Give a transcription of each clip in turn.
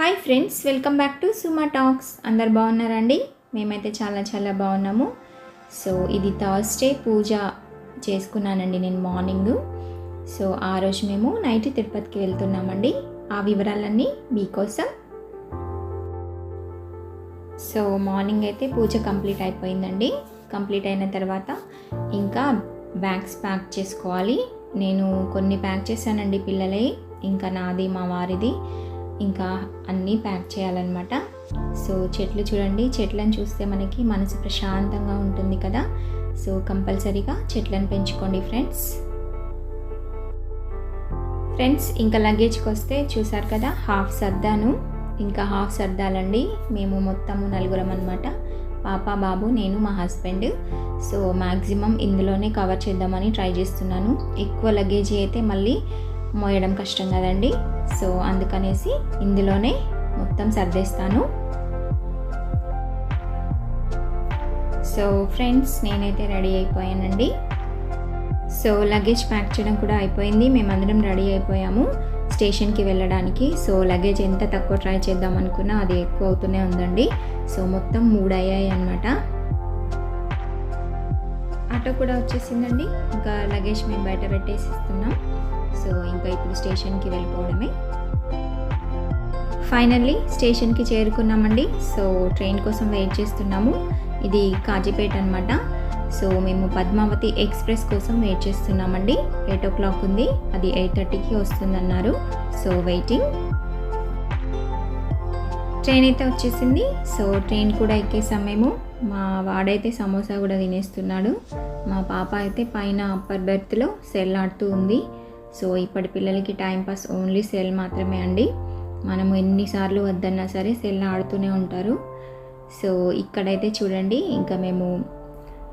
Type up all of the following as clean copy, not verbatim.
Hi friends, welcome back to Suma talks. అందరు బాగున్నారండి? మేమైతే చాలా బాగున్నాము. సో ఇది థర్స్డే పూజ చేసుకున్నానండి నేను మార్నింగ్. సో ఆ రోజు మేము నైట్ తిరుపతికి వెళ్తున్నామండి. ఆ వివరాలన్నీ మీకోసం. సో మార్నింగ్ అయితే పూజ కంప్లీట్ అయిపోయిందండి. కంప్లీట్ అయిన తర్వాత ఇంకా బ్యాగ్స్ ప్యాక్ చేసుకోవాలి. నేను కొన్ని ప్యాక్ చేశానండి పిల్లలై, ఇంకా నాది మా వారిది, ఇంకా అన్నీ ప్యాక్ చేయాలన్నమాట. సో చెట్లు చూడండి, చెట్లను చూస్తే మనకి మనసు ప్రశాంతంగా ఉంటుంది కదా. సో కంపల్సరీగా చెట్లను పెంచుకోండి ఫ్రెండ్స్. ఇంకా లగేజ్కి వస్తే చూసారు కదా, హాఫ్ సర్దాను, ఇంకా హాఫ్ సర్దాలండి. మేము మొత్తము నలుగురం అనమాట, పాప, బాబు, నేను, మా హస్బెండ్. సో మ్యాక్సిమం ఇందులోనే కవర్ చేద్దామని ట్రై చేస్తున్నాను. ఎక్కువ లగేజీ అయితే మళ్ళీ మోయడం కష్టం కదండి. సో అందుకనేసి ఇందులోనే మొత్తం సర్దేస్తాను. సో ఫ్రెండ్స్, నేనైతే రెడీ అయిపోయానండి. సో లగేజ్ ప్యాక్ చేయడం కూడా అయిపోయింది. మేమందరం రెడీ అయిపోయాము స్టేషన్కి వెళ్ళడానికి. సో లగేజ్ ఎంత తక్కువ ట్రై చేద్దాం అనుకున్నా అది ఎక్కువ అవుతూనే ఉందండి. సో మొత్తం 3 అయ్యాయి అన్నమాట. ఆటో కూడా వచ్చేసిందండి. ఇంకా లగేజ్ మేము బయట పెట్టేసి ఇస్తున్నాం. సో ఇంకా ఇప్పుడు స్టేషన్కి వెళ్ళిపోవడమే. ఫైనల్లీ స్టేషన్కి చేరుకున్నామండి. సో ట్రైన్ కోసం వెయిట్ చేస్తున్నాము. ఇది కాజీపేట అనమాట. సో మేము పద్మావతి ఎక్స్ప్రెస్ కోసం వెయిట్ చేస్తున్నామండి. 8 o'clock ఉంది, అది 8:30కి వస్తుందన్నారు. So waiting. ట్రైన్ అయితే వచ్చేసింది. సో ట్రైన్ కూడా ఎక్కేసాం మేము. మా వాడైతే సమోసా కూడా తినేస్తున్నాడు. మా పాప అయితే పైన అప్పర్ బెర్త్లో సెల్ ఆడుతూ ఉంది. సో ఇప్పటి పిల్లలకి టైంపాస్ ఓన్లీ సెల్ మాత్రమే అండి. మనము ఎన్నిసార్లు వద్దన్నా సరే సెల్ ఆడుతూనే ఉంటారు. సో ఇక్కడైతే చూడండి, ఇంకా మేము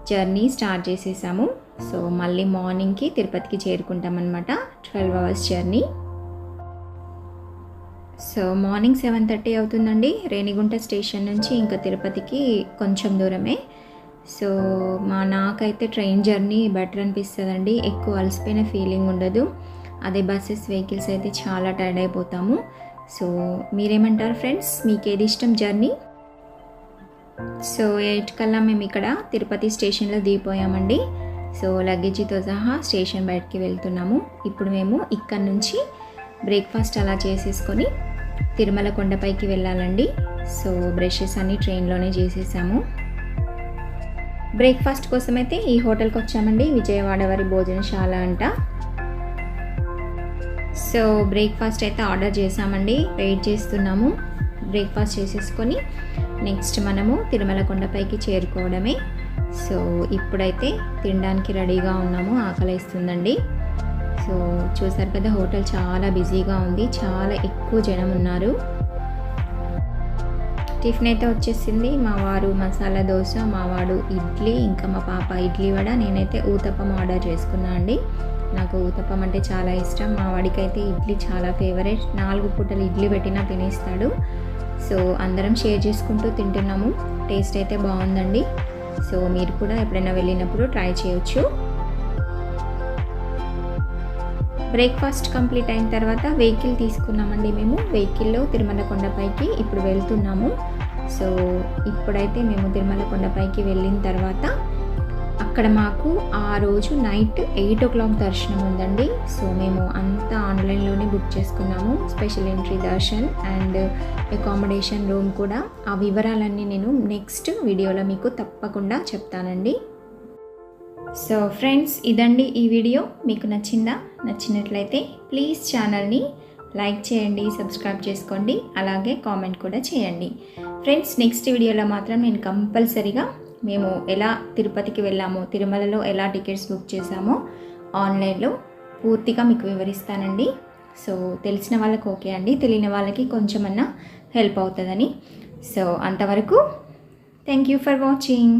జర్నీ స్టార్ట్ చేసేసాము. సో మళ్ళీ మార్నింగ్కి తిరుపతికి చేరుకుంటామన్నమాట. 12 hours జర్నీ. సో మార్నింగ్ 7:30 అవుతుందండి. రేణిగుంట స్టేషన్ నుంచి ఇంకా తిరుపతికి కొంచెం దూరమే. సో నాకైతే ట్రైన్ జర్నీ బెటర్ అనిపిస్తుందండి. ఎక్కువ అలసిపోయిన ఫీలింగ్ ఉండదు. అదే బస్సెస్, వెహికల్స్ అయితే చాలా టైర్డ్ అయిపోతాము. సో మీరేమంటారు ఫ్రెండ్స్, మీకు ఏది ఇష్టం జర్నీ? సో 8 కల్లా మేము ఇక్కడ తిరుపతి స్టేషన్లో దిగిపోయామండి. సో లగేజీతో సహా స్టేషన్ బయటికి వెళ్తున్నాము. ఇప్పుడు మేము ఇక్కడ నుంచి బ్రేక్ఫాస్ట్ అలా చేసేసుకొని తిరుమల కొండపైకి వెళ్ళాలండి. సో బ్రషెస్ అన్నీ ట్రైన్లోనే చేసేసాము. బ్రేక్ఫాస్ట్ కోసం అయితే ఈ హోటల్కి వచ్చామండి. విజయవాడ వారి భోజనశాల అంట. సో బ్రేక్ఫాస్ట్ అయితే ఆర్డర్ చేసామండి. వెయిట్ చేస్తున్నాము. బ్రేక్ఫాస్ట్ చేసేసుకొని నెక్స్ట్ మనము తిరుమల కొండపైకి చేరుకోవడమే. సో ఇప్పుడైతే తినడానికి రెడీగా ఉన్నాము. ఆకలిస్తుందండి. సో చూసారు కదా, హోటల్ చాలా బిజీగా ఉంది, చాలా ఎక్కువ జనం ఉన్నారు. టిఫిన్ అయితే వచ్చేసింది. మా వారు మసాలా దోశ, మా వాడు ఇడ్లీ, ఇంకా మా పాప ఇడ్లీ వడ, నేనైతే ఊతప్పం ఆర్డర్ చేసుకున్నా అండి. నాకు ఊతప్పం అంటే చాలా ఇష్టం. మా వాడికైతే ఇడ్లీ చాలా ఫేవరెట్. 4 పూటలు ఇడ్లీ పెట్టినా తినేస్తాడు. సో అందరం షేర్ చేసుకుంటూ తింటున్నాము. టేస్ట్ అయితే బాగుందండి. సో మీరు కూడా ఎప్పుడైనా వెళ్ళినప్పుడు ట్రై చేయొచ్చు. బ్రేక్ఫాస్ట్ కంప్లీట్ అయిన తర్వాత వెహికల్ తీసుకున్నామండి మేము. వెహికల్లో తిరుమల కొండపైకి ఇప్పుడు వెళ్తున్నాము. సో ఇప్పుడైతే మేము తిరుమల కొండపైకి వెళ్ళిన తర్వాత అక్కడ మాకు ఆ రోజు నైట్ 8 o'clock దర్శనం ఉందండి. సో మేము అంతా ఆన్లైన్లోనే బుక్ చేసుకున్నాము. Special entry Darshan and accommodation room కూడా. ఆ వివరాలన్నీ నేను నెక్స్ట్ వీడియోలో మీకు తప్పకుండా చెప్తానండి. సో ఫ్రెండ్స్, ఇదండి ఈ వీడియో. మీకు నచ్చినట్లయితే ప్లీజ్ ఛానల్ని లైక్ చేయండి, సబ్స్క్రైబ్ చేసుకోండి, అలాగే కామెంట్ కూడా చేయండి ఫ్రెండ్స్. నెక్స్ట్ వీడియోలో మాత్రం నేను కంపల్సరీగా మేము ఎలా తిరుపతికి వెళ్ళామో, తిరుమలలో ఎలా టికెట్స్ బుక్ చేసామో ఆన్లైన్లో పూర్తిగా మీకు వివరిస్తానండి. సో తెలిసిన వాళ్ళకి ఓకే అండి, తెలియని వాళ్ళకి కొంచెమన్నా హెల్ప్ అవుతుందని. సో అంతవరకు థ్యాంక్ యూ ఫర్ వాచింగ్.